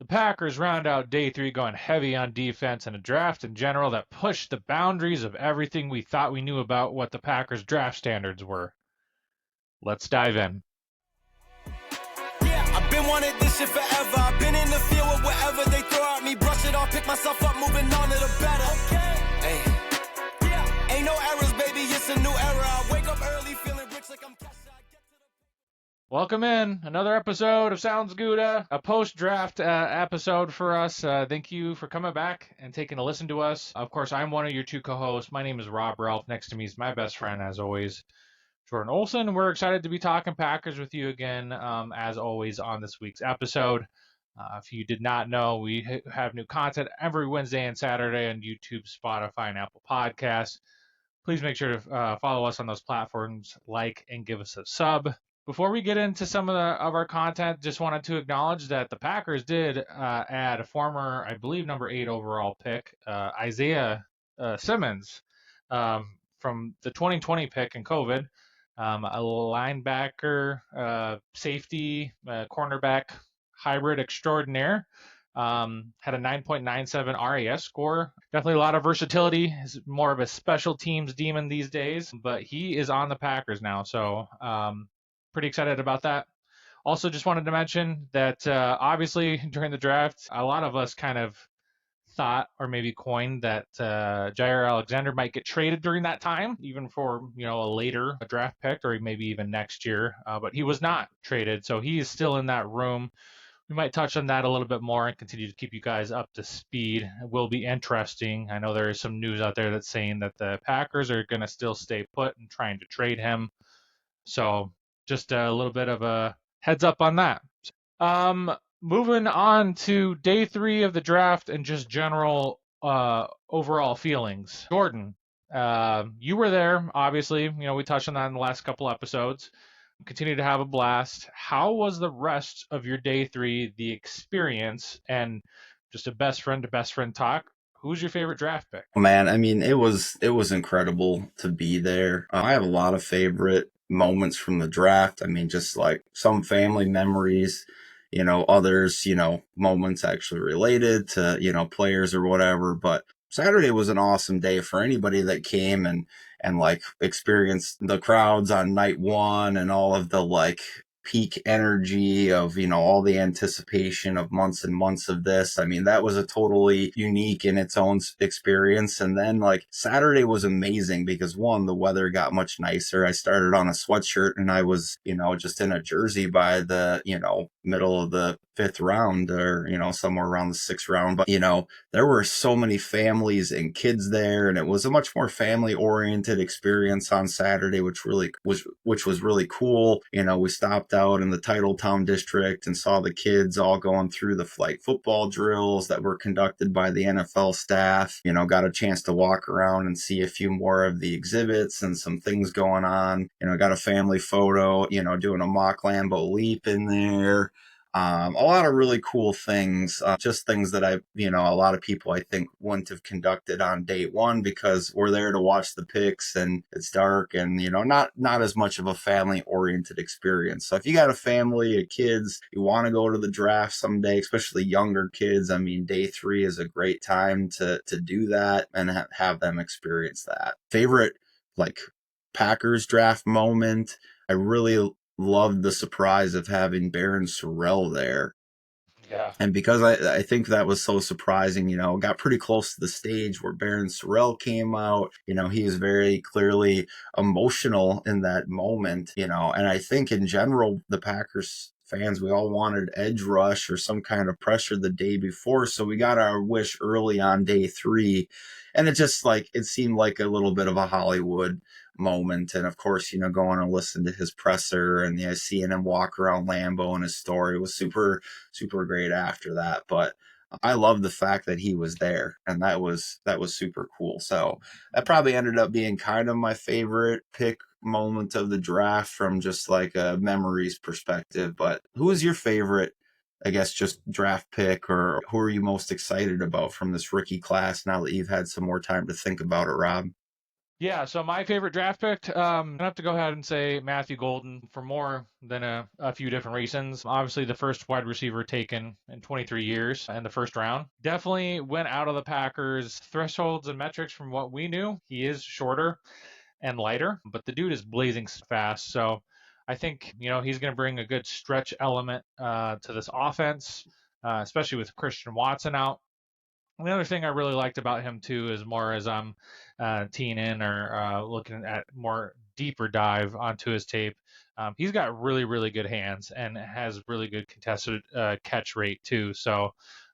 The Packers round out day three going heavy on defense and a draft in general that pushed the boundaries of everything we thought we knew about what the Packers draft standards were. Let's dive in. Yeah, I've been wanting this shit forever. I've been in the field with whatever they throw at me. Brush it off, pick myself up, moving on to the better. Okay. Hey. Yeah, ain't no errors, baby. It's a new era. I wake up early feeling rich like I'm Kesha. Welcome in another episode of Sounds Gouda, a post-draft episode for us. Thank you for coming back and taking a listen to us. Of course, I'm one of your two co-hosts. My name is Rob Ralph. Next to me is my best friend, as always, Jordan Olson. We're excited to be talking Packers with you again, as always, on this week's episode. If you did not know, we have new content every Wednesday and Saturday on YouTube, Spotify, and Apple Podcasts. Please make sure to follow us on those platforms, like, and give us a sub. Before we get into some of our content, just wanted to acknowledge that the Packers did add a former, I believe, number 8 overall pick, Isaiah Simmons, from the 2020 pick in COVID, a linebacker, safety, cornerback hybrid extraordinaire. Had a 9.97 RAS score. Definitely a lot of versatility. He's more of a special teams demon these days, but he is on the Packers now, so pretty excited about that. Also, just wanted to mention that obviously during the draft, a lot of us kind of thought or maybe coined that Jair Alexander might get traded during that time, even for a later draft pick or maybe even next year. But he was not traded, so he is still in that room. We might touch on that a little bit more and continue to keep you guys up to speed. It will be interesting. I know there is some news out there that's saying that the Packers are going to still stay put and trying to trade him. So just a little bit of a heads up on that. Moving on to day 3 of the draft and just general overall feelings. Jordan, you were there, obviously. We touched on that in the last couple episodes. Continue to have a blast. How was the rest of your day 3, the experience, and just a best friend to best friend talk? Who's your favorite draft pick? Man, I mean, it was incredible to be there. I have a lot of favorite moments from the draft. I mean, just like some family memories, others, moments actually related to, players or whatever. But Saturday was an awesome day for anybody that came and like experienced the crowds on night 1 and all of the like peak energy of, all the anticipation of months and months of this. I mean, that was a totally unique in its own experience. And then like Saturday was amazing because one, the weather got much nicer. I started on a sweatshirt and I was, just in a jersey by the, middle of the 5th round or, somewhere around the 6th round. But, there were so many families and kids there, and it was a much more family oriented experience on Saturday, which was really cool. We stopped out in the Titletown district and saw the kids all going through the flag football drills that were conducted by the NFL staff. Got a chance to walk around and see a few more of the exhibits and some things going on. Got a family photo, doing a mock Lambeau leap in there. A lot of really cool things, just things that a lot of people I think wouldn't have conducted on day 1 because we're there to watch the picks and it's dark and, not as much of a family oriented experience. So if you got a family of kids, you want to go to the draft someday, especially younger kids, I mean, day 3 is a great time to do that and have them experience that. Favorite, like, Packers draft moment, I really loved the surprise of having Baron Serell there. Yeah. And because I think that was so surprising, got pretty close to the stage where Baron Serell came out. He is very clearly emotional in that moment, and I think in general, the Packers fans, we all wanted edge rush or some kind of pressure the day before. So we got our wish early on day 3. And it just it seemed like a little bit of a Hollywood moment. And of course, going and listen to his presser and seeing him walk around Lambeau and his story was super, super great after that. But I love the fact that he was there, and that was super cool. So that probably ended up being kind of my favorite pick moment of the draft from just like a memories perspective. But who is your favorite, I guess, just draft pick, or who are you most excited about from this rookie class now that you've had some more time to think about it, Rob? Yeah, so my favorite draft pick, I have to go ahead and say Matthew Golden for more than a few different reasons. Obviously, the first wide receiver taken in 23 years in the first round. Definitely went out of the Packers' thresholds and metrics from what we knew. He is shorter and lighter, but the dude is blazing fast. So I think, he's going to bring a good stretch element to this offense, especially with Christian Watson out. And the other thing I really liked about him too is more as I'm teeing in or looking at more deeper dive onto his tape. He's got really, really good hands and has really good contested catch rate too. So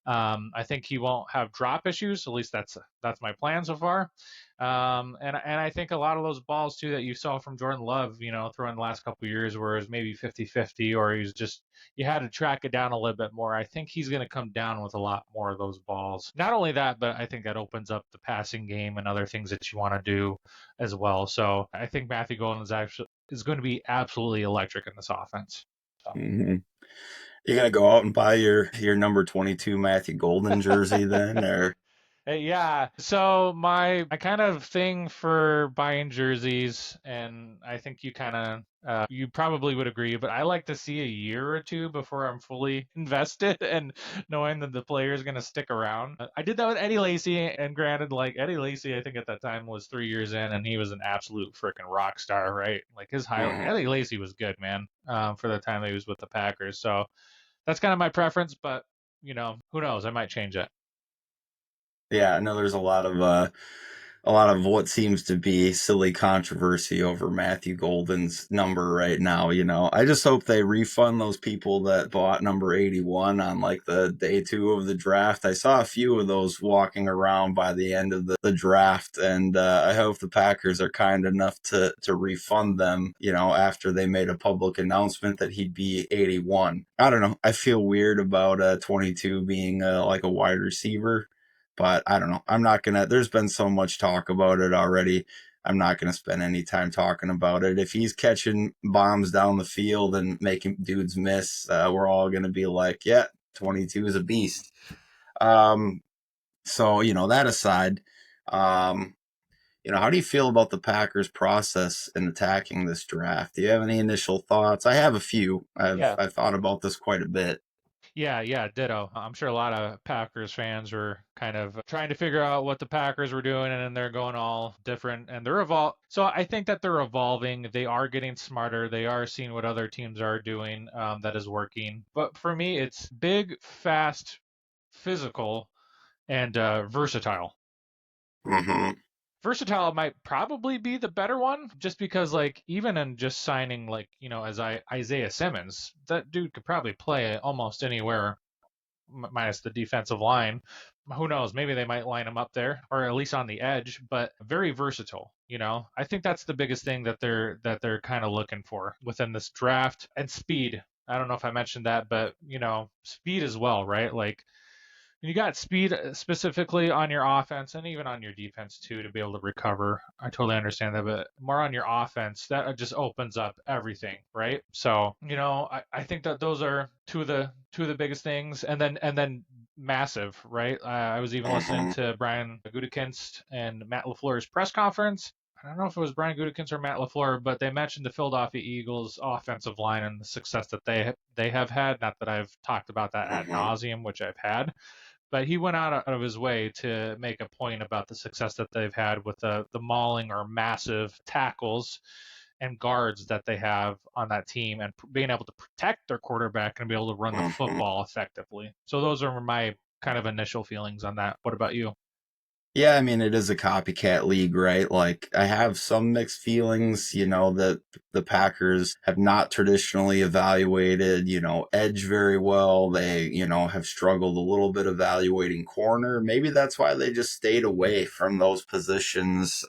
I think he won't have drop issues. At least that's my plan so far. And I think a lot of those balls too that you saw from Jordan Love, throwing the last couple of years, where it was maybe 50-50, or he's just you had to track it down a little bit more. I think he's going to come down with a lot more of those balls. Not only that, but I think that opens up the passing game and other things that you want to do as well. So I think Matthew Golden is going to be absolutely electric in this offense. So. Mm-hmm. You gonna go out and buy your number 22 Matthew Golden jersey then, or? Yeah. So my kind of thing for buying jerseys, and I think you kind of you probably would agree, but I like to see a year or two before I'm fully invested and knowing that the player is going to stick around. I did that with Eddie Lacy, and granted, like Eddie Lacy, I think at that time was 3 years in, and he was an absolute freaking rock star, right? Like his highlight, Mm-hmm. Eddie Lacy was good, man, for the time that he was with the Packers. So that's kind of my preference, but who knows? I might change it. Yeah, I know there's a lot of what seems to be silly controversy over Matthew Golden's number right now. I just hope they refund those people that bought number 81 on like the day 2 of the draft. I saw a few of those walking around by the end of the draft, and I hope the Packers are kind enough to refund them, after they made a public announcement that he'd be 81. I don't know. I feel weird about 22 being like a wide receiver. But I don't know. I'm not going to, there's been so much talk about it already. I'm not going to spend any time talking about it. If he's catching bombs down the field and making dudes miss, we're all going to be like, yeah, 22 is a beast. So, that aside, how do you feel about the Packers process in attacking this draft? Do you have any initial thoughts? I have a few. Yeah. I've thought about this quite a bit. Yeah, ditto. I'm sure a lot of Packers fans were kind of trying to figure out what the Packers were doing, and then they're going all different, and they're So I think that they're evolving. They are getting smarter. They are seeing what other teams are doing that is working. But for me, it's big, fast, physical, and versatile. Mm-hmm. Versatile might probably be the better one, just because like even in just signing like as Isaiah Simmons, that dude could probably play almost anywhere minus the defensive line. Who knows? Maybe they might line him up there, or at least on the edge. But very versatile. I think that's the biggest thing that they're kind of looking for within this draft, and speed. I don't know if I mentioned that, but speed as well, right? Like you got speed specifically on your offense and even on your defense too to be able to recover. I totally understand that, but more on your offense, that just opens up everything, right? So, I think that those are two of the biggest things, and then massive, right? I was even listening Mm-hmm. to Brian Gutekunst and Matt LaFleur's press conference. I don't know if it was Brian Gutekunst or Matt LaFleur, but they mentioned the Philadelphia Eagles offensive line and the success that they have had. Not that I've talked about that ad Mm-hmm. nauseum, which I've had, but he went out of his way to make a point about the success that they've had with the mauling or massive tackles and guards that they have on that team, and being able to protect their quarterback and be able to run the Mm-hmm. football effectively. So those are my kind of initial feelings on that. What about you? Yeah, I mean, it is a copycat league, right? Like, I have some mixed feelings, that the Packers have not traditionally evaluated, edge very well. They, have struggled a little bit evaluating corner. Maybe that's why they just stayed away from those positions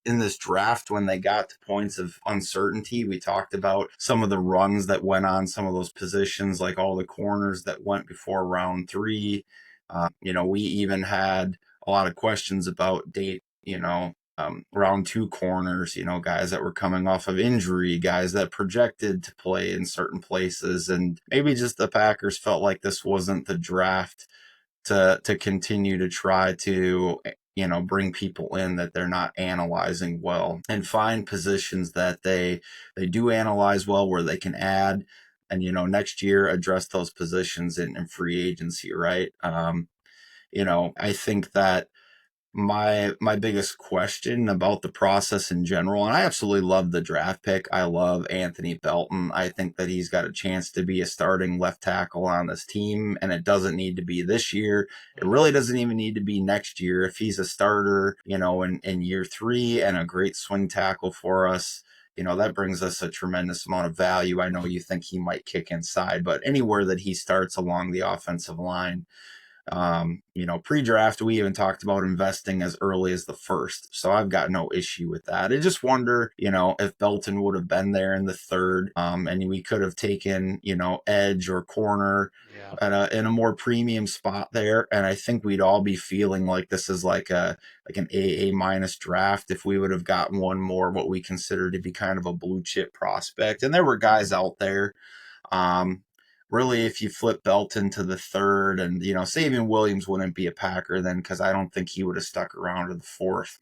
in this draft when they got to points of uncertainty. We talked about some of the runs that went on some of those positions, like all the corners that went before round 3. We even had a lot of questions about round 2 corners, guys that were coming off of injury, guys that projected to play in certain places. And maybe just the Packers felt like this wasn't the draft to continue to try to bring people in that they're not analyzing well, and find positions that they do analyze well where they can add, and next year address those positions in free agency, right? I think that my biggest question about the process in general, and I absolutely love the draft pick. I love Anthony Belton. I think that he's got a chance to be a starting left tackle on this team, and it doesn't need to be this year. It really doesn't even need to be next year. If he's a starter, in year 3 and a great swing tackle for us, that brings us a tremendous amount of value. I know you think he might kick inside, but anywhere that he starts along the offensive line, pre-draft, we even talked about investing as early as the first. So I've got no issue with that. I just wonder, if Belton would have been there in the third, and we could have taken, edge or corner in a more premium spot there. And I think we'd all be feeling like this is like an AA minus draft if we would have gotten one more, what we consider to be kind of a blue chip prospect. And there were guys out there. Really, if you flip Belton to the third, and Savion Williams wouldn't be a Packer then, because I don't think he would have stuck around to the fourth.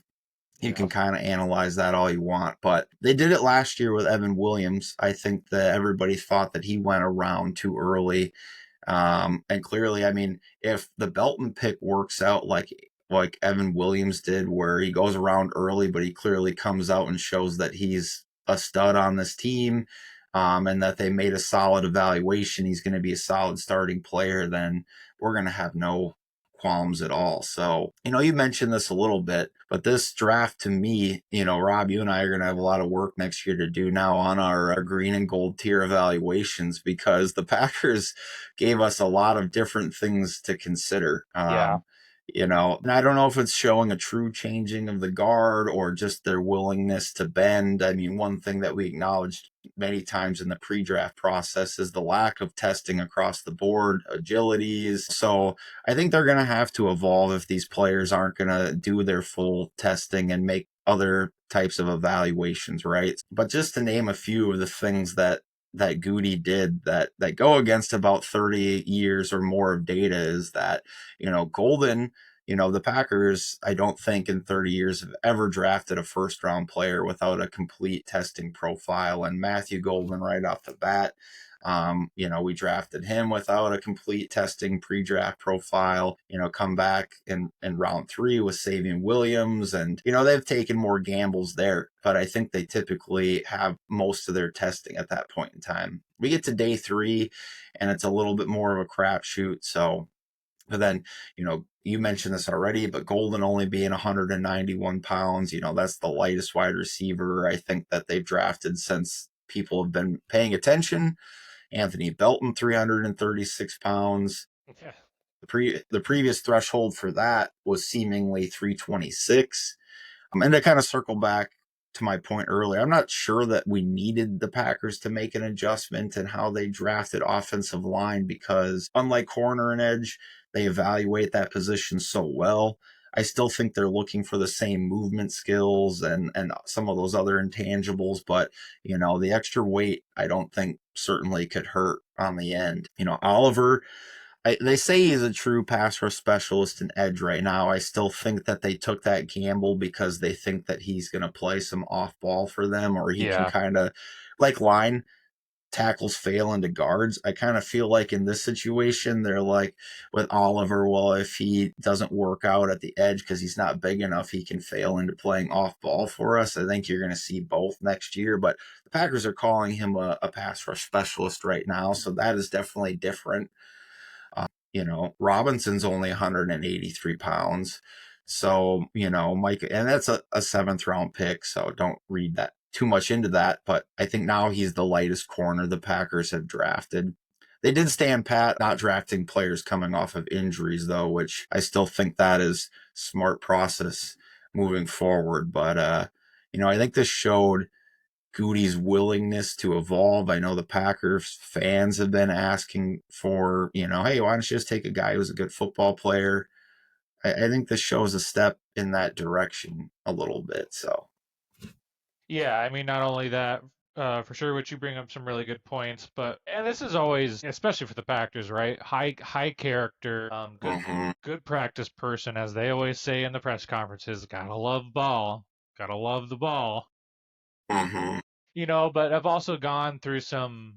You can kind of analyze that all you want, but they did it last year with Evan Williams. I think that everybody thought that he went around too early, and clearly, I mean, if the Belton pick works out like Evan Williams did, where he goes around early, but he clearly comes out and shows that he's a stud on this team, and that they made a solid evaluation, he's going to be a solid starting player, then we're going to have no qualms at all. So, you mentioned this a little bit, but this draft to me, Rob, you and I are going to have a lot of work next year to do now on our green and gold tier evaluations, because the Packers gave us a lot of different things to consider. And I don't know if it's showing a true changing of the guard or just their willingness to bend. I mean, one thing that we acknowledged many times in the pre-draft process is the lack of testing across the board, agilities. So I think they're going to have to evolve if these players aren't going to do their full testing and make other types of evaluations, right? But just to name a few of the things that Goody did that go against about 30 years or more of data is that, Golden, the Packers, I don't think in 30 years have ever drafted a first round player without a complete testing profile. And Matthew Golden, right off the bat, we drafted him without a complete testing pre-draft profile, come back in round 3 with Savion Williams. And, they've taken more gambles there, but I think they typically have most of their testing at that point in time. We get to day 3 and it's a little bit more of a crapshoot. So, but then, you mentioned this already, but Golden only being 191 pounds, that's the lightest wide receiver I think that they've drafted since people have been paying attention. Anthony Belton, 336 pounds. Okay. The previous threshold for that was seemingly 326. And to kind of circle back to my point earlier, I'm not sure that we needed the Packers to make an adjustment in how they drafted offensive line, because unlike corner and edge, they evaluate that position so well. I still think they're looking for the same movement skills and some of those other intangibles, but the extra weight I don't think certainly could hurt on the end. Oliver, they say he's a true pass rush specialist and edge right now. I still think that they took that gamble because they think that he's going to play some off ball for them, or he can kind of like line tackles fail into guards. I kind of feel like in this situation, they're like with Oliver, well, if he doesn't work out at the edge because he's not big enough, he can fail into playing off ball for us. I think you're going to see both next year, but the Packers are calling him a pass rush specialist right now. So that is definitely different. Robinson's only 183 pounds. So, Micah, and that's a 7th round pick. So don't read that too much into that, but I think now he's the lightest corner the Packers have drafted. They did stand pat, not drafting players coming off of injuries, though, which I still think that is smart process moving forward. But, I think this showed Goody's willingness to evolve. I know the Packers fans have been asking for, hey, why don't you just take a guy who's a good football player? I think this shows a step in that direction a little bit, so. Yeah, I mean, not only that, For sure, which you bring up some really good points, and this is always, especially for the Packers, right? High character, Mm-hmm. good practice person, as they always say in the press conferences. Gotta love ball, gotta love the ball, Mm-hmm. But I've also gone through some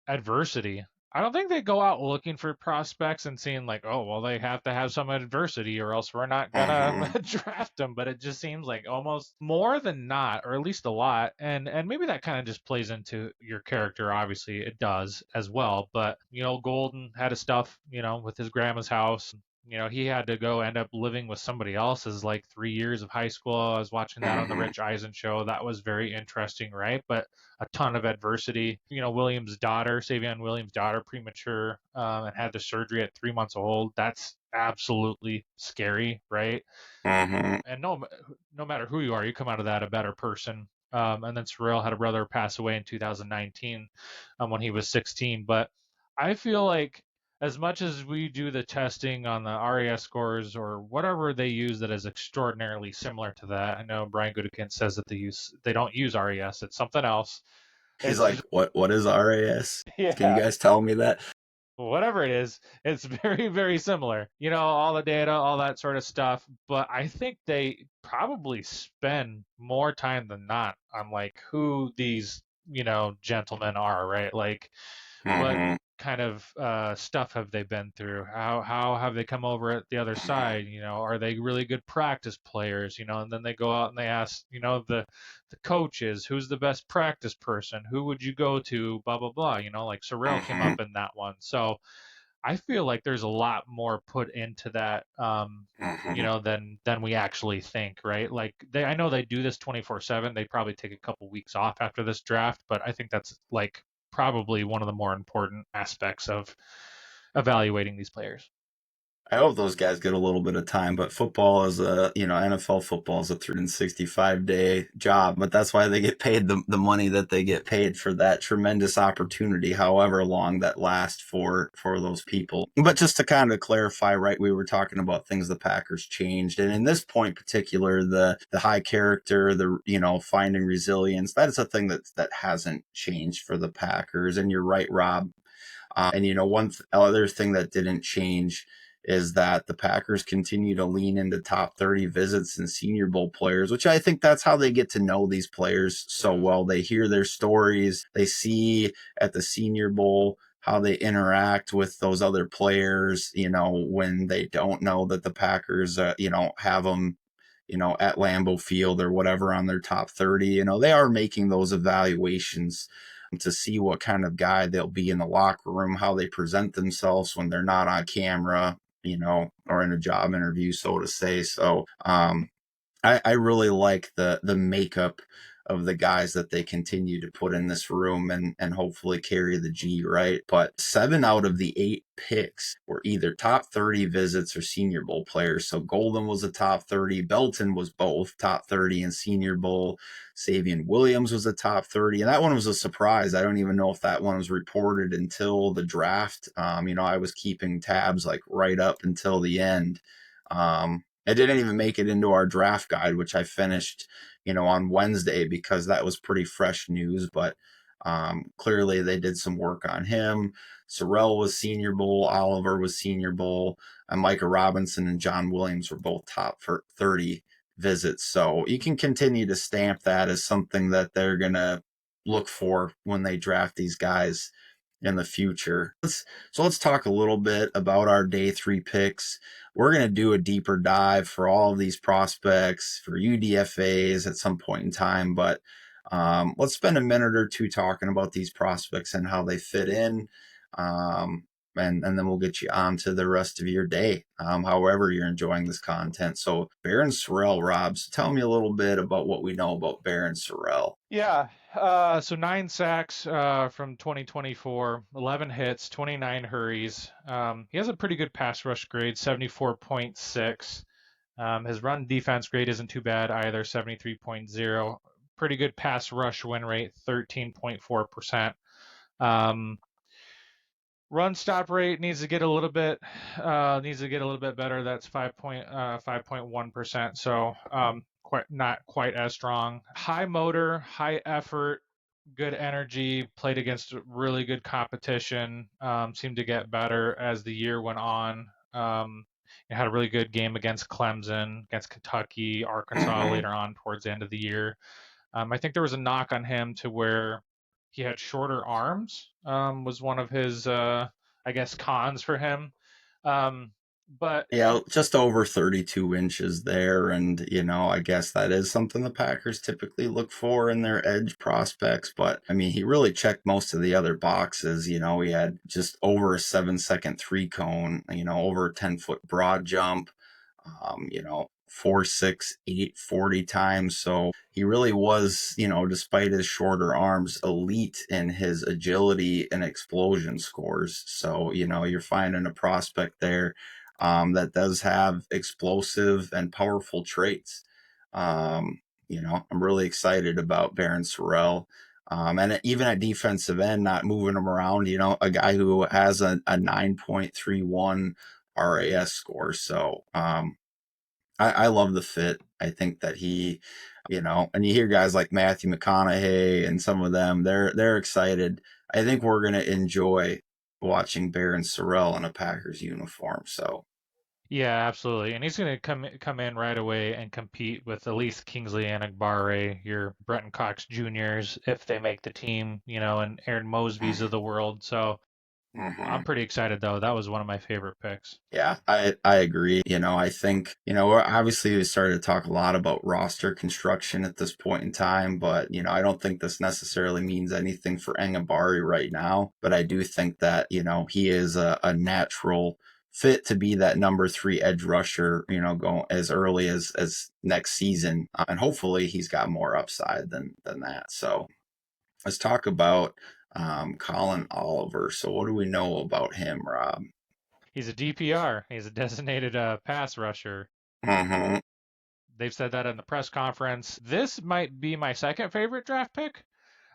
adversity. I don't think they go out looking for prospects and seeing like, oh, well, they have to have some adversity or else we're not gonna Mm-hmm. draft them. But it just seems like almost more than not, or at least a lot. And maybe that kind of just plays into your character. Obviously, it does as well. But Golden had his stuff, with his grandma's house. He had to go end up living with somebody else's like 3 years of high school. I was watching that on the Mm-hmm. Rich Eisen show. That was very interesting, right? But a ton of adversity. Savion Williams' daughter, premature, and had the surgery at 3 months old. That's absolutely scary, right? Mm-hmm. And no matter who you are, you come out of that a better person. And then Serell had a brother pass away in 2019 when he was 16. But I feel like as much as we do the testing on the RAS scores or whatever they use that is extraordinarily similar to that, I know Brian Gutekunst says that they don't use RAS, it's something else. He's It's like, just what is RAS? Can you yeah, guys tell me that? whatever it is, it's very, very similar. All the data, all that sort of stuff. But I think they probably spend more time than not on like who these, gentlemen are, right? Like what Mm-hmm. kind of stuff have they been through? How have they come over at the other side? Are they really good practice players? And then they go out and they ask, the coaches, who's the best practice person? Who would you go to? Blah blah blah. Like Sorrell came Mm-hmm. up in that one. So I feel like there's a lot more put into that, Mm-hmm. than we actually think, right? Like I know they do this 24/7. They probably take a couple weeks off after this draft, but I think that's like probably one of the more important aspects of evaluating these players. I hope those guys get a little bit of time, but football is NFL football is a 365-day job, but that's why they get paid the money that they get paid for that tremendous opportunity, however long that lasts for those people. But just to kind of clarify, right, we were talking about things the Packers changed, and in this point particular, the high character, the finding resilience, that is a thing that hasn't changed for the Packers. And you're right, Rob. And one other thing that didn't change is that the Packers continue to lean into top 30 visits and Senior Bowl players, which I think that's how they get to know these players so Yeah. well. They hear their stories, they see at the Senior Bowl how they interact with those other players, when they don't know that the Packers, have them, at Lambeau Field or whatever on their top 30. They are making those evaluations to see what kind of guy they'll be in the locker room, how they present themselves when they're not on camera, or in a job interview, so to say. So I really like the makeup of the guys that they continue to put in this room and hopefully carry the G, right? But 7 out of the 8 picks were either top 30 visits or Senior Bowl players. So Golden was a top 30. Belton was both top 30 and Senior Bowl. Savion Williams was a top 30. And that one was a surprise. I don't even know if that one was reported until the draft. I was keeping tabs like right up until the end. It didn't even make it into our draft guide, which I finished, on Wednesday because that was pretty fresh news. But clearly they did some work on him. Sorrell was Senior Bowl, Oliver was Senior Bowl, and Micah Robinson and John Williams were both top for 30 visits. So you can continue to stamp that as something that they're going to look for when they draft these guys in the future. Let's talk a little bit about our day 3 picks. We're going to do a deeper dive for all of these prospects for UDFAs at some point in time, but let's spend a minute or two talking about these prospects and how they fit in. And then we'll get you on to the rest of your day, however you're enjoying this content. So Baron Serell, Rob, so tell me a little bit about what we know about Baron Serell. Yeah. So 9 sacks from 2024, 11 hits, 29 hurries. He has a pretty good pass rush grade, 74.6. His run defense grade isn't too bad either, 73.0. Pretty good pass rush win rate, 13.4%. Um, Run stop rate needs to get a little bit better. That's 5.1%. So quite not quite as strong. High motor, high effort, good energy, played against really good competition, seemed to get better as the year went on. Had a really good game against Clemson, against Kentucky, Arkansas Mm-hmm. later on towards the end of the year. I think there was a knock on him to where he had shorter arms, was one of his, I guess, cons for him. Um, but Yeah, just over 32 inches there. And, I guess that is something the Packers typically look for in their edge prospects. But, I mean, he really checked most of the other boxes. He had just over a 7-second three cone, over a 10-foot broad jump, 4.6, 8.40 times. So he really was, despite his shorter arms, elite in his agility and explosion scores. So, you're finding a prospect there that does have explosive and powerful traits. I'm really excited about Baron Sorrell. And even at defensive end, not moving him around, a guy who has a 9.31 RAS score. So I love the fit. I think that he, and you hear guys like Matthew McConaughey and some of them, they're excited. I think we're going to enjoy watching Baron Sorrell in a Packers uniform. So yeah, absolutely. And he's going to come in right away and compete with at least Kingsley Anagbare, your Brenton Cox Juniors, if they make the team, and Aaron Mosby's of the world. So I'm mhm. pretty excited though. That was one of my favorite picks. Yeah, I agree. I think, we're obviously we started to talk a lot about roster construction at this point in time, but, I don't think this necessarily means anything for Engabari right now. But I do think that, he is a natural fit to be that number 3 edge rusher, going as early as next season. And hopefully he's got more upside than that. So let's talk about Collin Oliver. So what do we know about him, Rob? He's a DPR. He's a designated pass rusher. Mm-hmm. They've said that in the press conference. This might be my second favorite draft pick.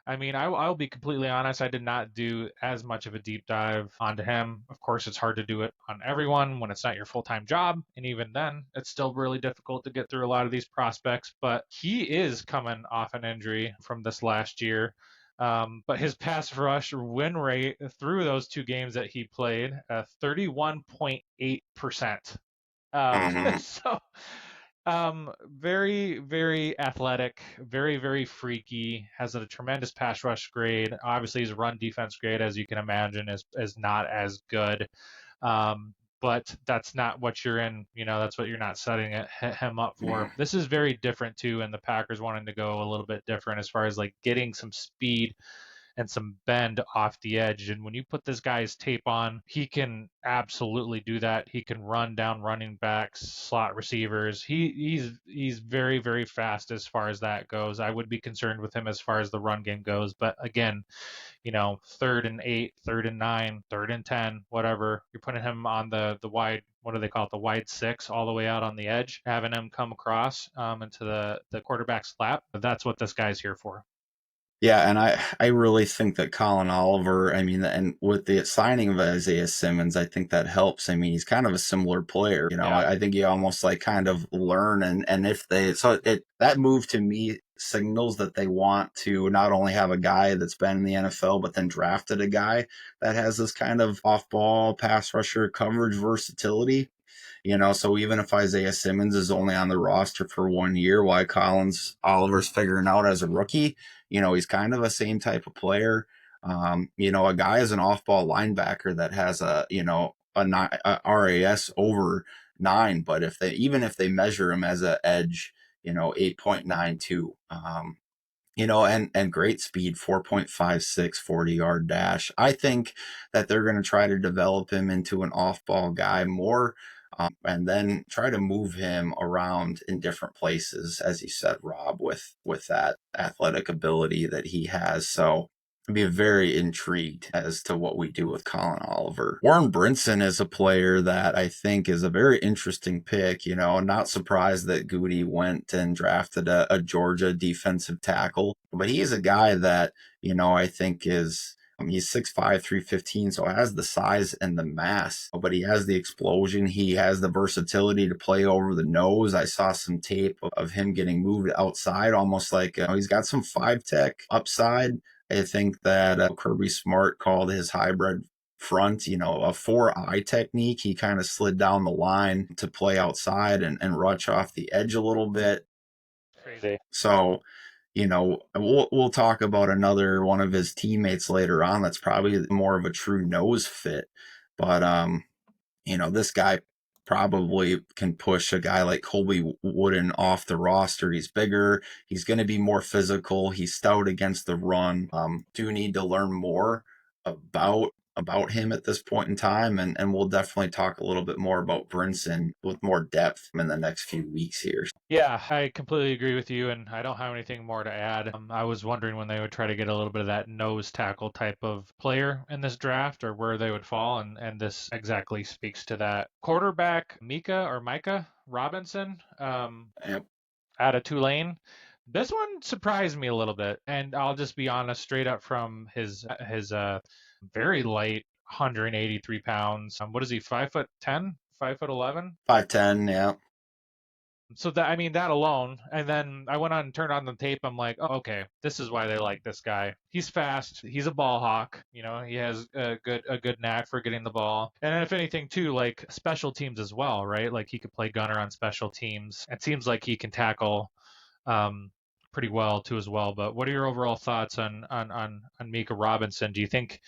I mean, I'll be completely honest. I did not do as much of a deep dive onto him. Of course, it's hard to do it on everyone when it's not your full time job. And even then, it's still really difficult to get through a lot of these prospects. But he is coming off an injury from this last year. But his pass rush win rate through those 2 games that he played, 31.8%. Mm-hmm. So very, very athletic, very, very freaky, has a tremendous pass rush grade. Obviously, his run defense grade, as you can imagine, is not as good. Um, but that's not what you're in, that's what you're not setting him up for. This is very different too, and the Packers wanting to go a little bit different as far as like getting some speed and some bend off the edge. And when you put this guy's tape on, he can absolutely do that. He can run down running backs, slot receivers. He's very, very fast as far as that goes. I would be concerned with him as far as the run game goes. But again, 3rd and 8, 3rd and 9, 3rd and 10, whatever. You're putting him on the wide, what do they call it, the wide 6, all the way out on the edge, having him come across into the quarterback's lap. That's what this guy's here for. Yeah, and I really think that Collin Oliver, I mean, and with the signing of Isaiah Simmons, I think that helps. I mean, he's kind of a similar player. Yeah. I think you almost like kind of learn and if they so it that move to me signals that they want to not only have a guy that's been in the NFL, but then drafted a guy that has this kind of off ball pass rusher coverage versatility. So even if Isaiah Simmons is only on the roster for 1 year, while Collins Oliver's figuring out as a rookie, he's kind of the same type of player. A guy is an off-ball linebacker that has a RAS over 9, but if they measure him as an edge, 8.92. And great speed, 4.56 40-yard dash. I think that they're going to try to develop him into an off-ball guy more, and then try to move him around in different places, as you said, Rob, with that athletic ability that he has. So I'd be very intrigued as to what we do with Collin Oliver. Warren Brinson is a player that I think is a very interesting pick. Not surprised that Goody went and drafted a Georgia defensive tackle, but he is a guy that, I think is he's 6'5", 315, so has the size and the mass, but he has the explosion. He has the versatility to play over the nose. I saw some tape of him getting moved outside, almost like he's got some 5 tech upside. I think that Kirby Smart called his hybrid front, a 4-eye technique. He kind of slid down the line to play outside and rush off the edge a little bit. Crazy. So, we'll talk about another one of his teammates later on that's probably more of a true nose fit. But, this guy probably can push a guy like Colby Wooden off the roster. He's bigger. He's going to be more physical. He's stout against the run. Do need to learn more about him at this point in time, and we'll definitely talk a little bit more about Brinson with more depth in the next few weeks here. Yeah, I completely agree with you, and I don't have anything more to add. I was wondering when they would try to get a little bit of that nose tackle type of player in this draft, or where they would fall, and this exactly speaks to that. Quarterback Micah Robinson, Yep. out of Tulane. This one surprised me a little bit, and I'll just be honest, straight up from his very light, 183 pounds. What is he? 5'10", 5'11"? 5'10", yeah. So that alone, and then I went on and turned on the tape. I'm like, oh, okay, this is why they like this guy. He's fast. He's a ball hawk. He has a good knack for getting the ball. And if anything, too, like special teams as well, right? Like he could play gunner on special teams. It seems like he can tackle pretty well too as well. But what are your overall thoughts on Micah Robinson? Do you think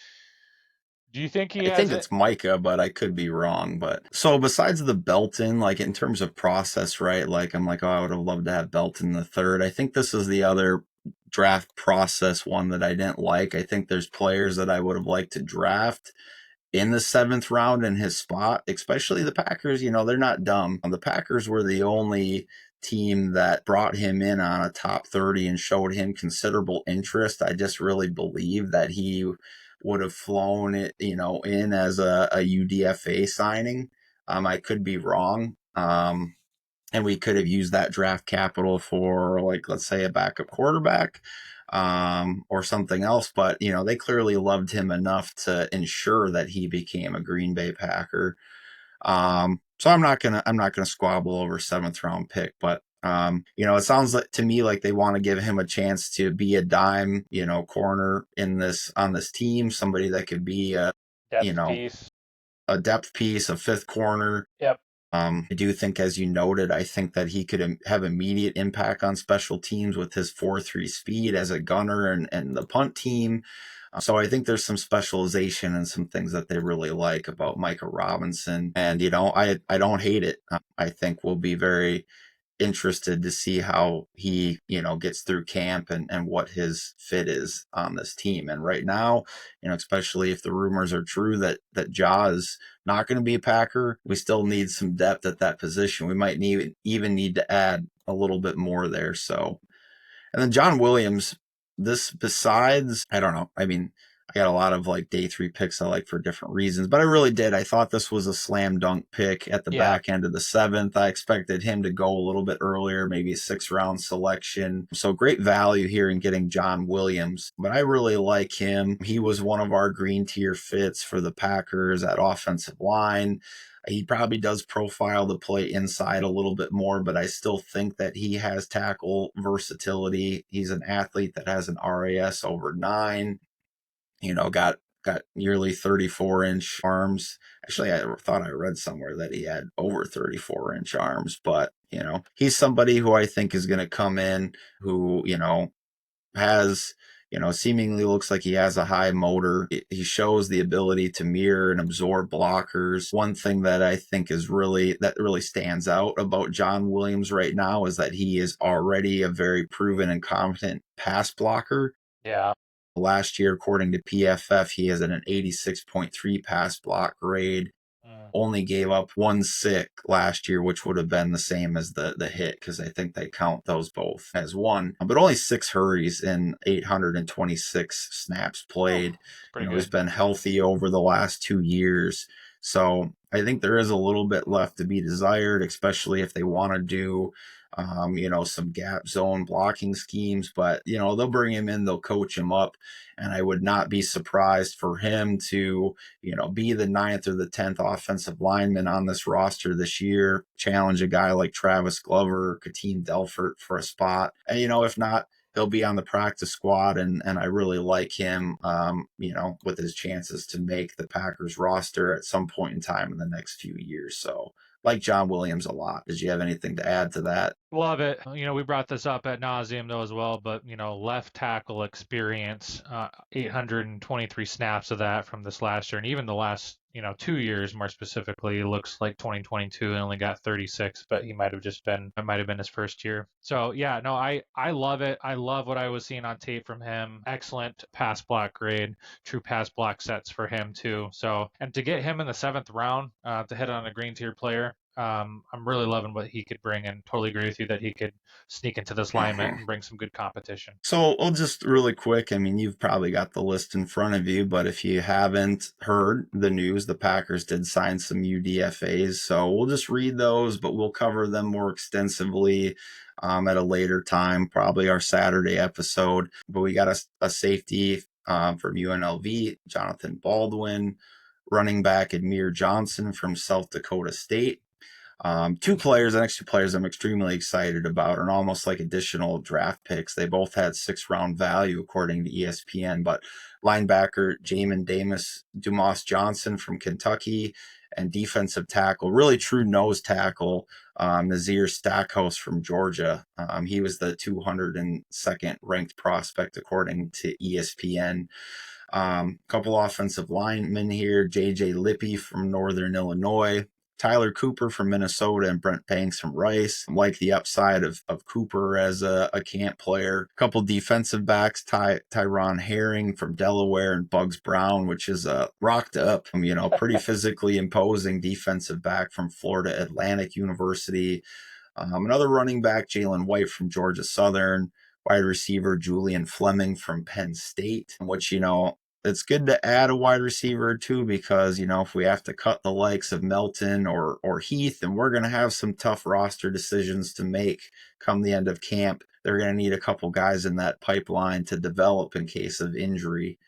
he I has think it? it's Micah, but I could be wrong. But so besides the Belton, like in terms of process, right? Like I'm like, oh, I would have loved to have Belton the third. I think this is the other draft process one that I didn't like. I think there's players that I would have liked to draft in the 7th round in his spot, especially the Packers. They're not dumb. The Packers were the only team that brought him in on a top 30 and showed him considerable interest. I just really believe that he would have flown it, in as a UDFA signing. I could be wrong. And we could have used that draft capital for, like, let's say a backup quarterback, or something else. But, they clearly loved him enough to ensure that he became a Green Bay Packer. So I'm not gonna squabble over 7th round pick, but it sounds like to me like they want to give him a chance to be a dime, corner on this team, somebody that could be a Piece. a depth piece, a 5th corner. Yep. I do think, as you noted, I think that he could have immediate impact on special teams with his 4.3 speed as a gunner and the punt team. So I think there's some specialization and some things that they really like about Micah Robinson. And, I don't hate it. I think we'll be very interested to see how he, gets through camp and what his fit is on this team. And right now, especially if the rumors are true that Ja is not going to be a Packer, we still need some depth at that position. We might even need to add a little bit more there. So, and then John Williams, I don't know. I mean, I got a lot of like day 3 picks I like for different reasons, but I really did. I thought this was a slam dunk pick at the back end of the 7th. I expected him to go a little bit earlier, maybe a 6th round selection. So great value here in getting John Williams, but I really like him. He was one of our green tier fits for the Packers at offensive line. He probably does profile to play inside a little bit more, but I still think that he has tackle versatility. He's an athlete that has an RAS over 9. Got nearly 34-inch arms. Actually, I thought I read somewhere that he had over 34-inch arms, but, he's somebody who I think is going to come in who, has, seemingly looks like he has a high motor. He shows the ability to mirror and absorb blockers. One thing that I think that really stands out about John Williams right now is that he is already a very proven and competent pass blocker. Yeah. Last year, according to PFF, he has an 86.3 pass block grade. Only gave up 1 sick last year, which would have been the same as the hit, because I think they count those both as one. But only 6 hurries in 826 snaps played. He's been healthy over the last 2 years. So I think there is a little bit left to be desired, especially if they want to do some gap zone blocking schemes, but, they'll bring him in, they'll coach him up. And I would not be surprised for him to, be the 9th or the 10th offensive lineman on this roster this year, challenge a guy like Travis Glover or Kateem Delfort for a spot. And, if not, he'll be on the practice squad, and I really like him, with his chances to make the Packers roster at some point in time in the next few years. So like John Williams a lot. Did you have anything to add to that? Love it. We brought this up ad nauseum though as well, but left tackle experience, 823 snaps of that from this last year, and even the last 2 years more specifically. It looks like 2022 and only got 36, but it might have been his first year. So yeah, no, I love it. I love what I was seeing on tape from him. Excellent pass block grade, true pass block sets for him too. So, and to get him in the 7th round to hit on a green tier player, I'm really loving what he could bring, and totally agree with you that he could sneak into this alignment and bring some good competition. So I'll just really quick, I mean, you've probably got the list in front of you, but if you haven't heard the news, the Packers did sign some UDFAs. So we'll just read those, but we'll cover them more extensively at a later time, probably our Saturday episode. But we got a safety from UNLV, Jonathan Baldwin, running back Admir Johnson from South Dakota State. Two players, the next two players I'm extremely excited about, and almost like additional draft picks. They both had 6th-round value according to ESPN, but linebacker Jamin Dumas Johnson from Kentucky, and defensive tackle, really true nose tackle, Nazir Stackhouse from Georgia. He was the 202nd ranked prospect according to ESPN. Couple offensive linemen here, J.J. Lippy from Northern Illinois, Tyler Cooper from Minnesota, and Brent Banks from Rice. I like the upside of Cooper as a camp player. A couple defensive backs, Tyron Herring from Delaware, and Bugs Brown, which is a rocked up, pretty physically imposing defensive back from Florida Atlantic University. Another running back, Jalen White from Georgia Southern. Wide receiver, Julian Fleming from Penn State, which, it's good to add a wide receiver too, because, if we have to cut the likes of Melton or Heath, and we're going to have some tough roster decisions to make come the end of camp, they're going to need a couple guys in that pipeline to develop in case of injury.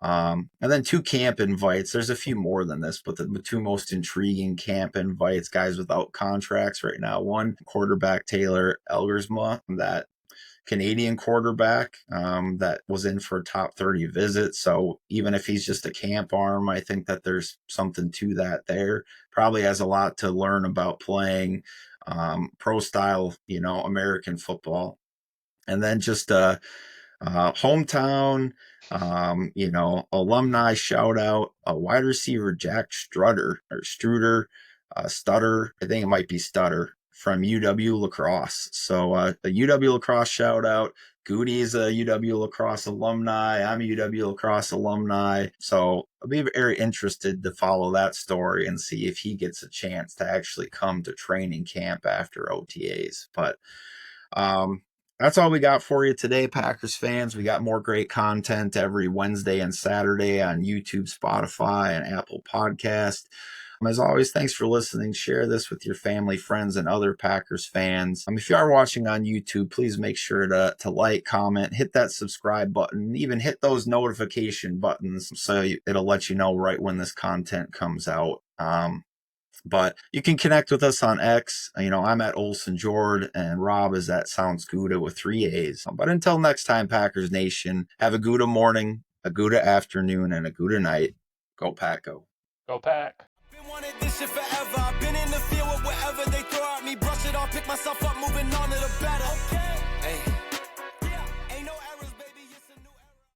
And then 2 camp invites. There's a few more than this, but the 2 most intriguing camp invites, guys without contracts right now. One, quarterback Taylor Elgersma, that Canadian quarterback that was in for a top 30 visit. So even if he's just a camp arm, I think that there's something to that there. Probably has a lot to learn about playing pro style, American football. And then just hometown, alumni shout out, a wide receiver, Jack Stutter, I think it might be Stutter, from UW Lacrosse. So a UW Lacrosse shout out. Goody is a UW Lacrosse alumni. I'm a UW Lacrosse alumni. So I'll be very interested to follow that story and see if he gets a chance to actually come to training camp after OTAs. But that's all we got for you today, Packers fans. We got more great content every Wednesday and Saturday on YouTube, Spotify, and Apple Podcast. As always, thanks for listening. Share this with your family, friends, and other Packers fans. If you are watching on YouTube, please make sure to like, comment, hit that subscribe button, even hit those notification buttons so it'll let you know right when this content comes out. But you can connect with us on X. I'm at Olson Jord, and Rob is at Sounds Gouda with 3 A's. But until next time, Packers Nation, have a Gouda morning, a Gouda afternoon, and a Gouda night. Go Pack-O. Go Pack. Wanted this shit forever.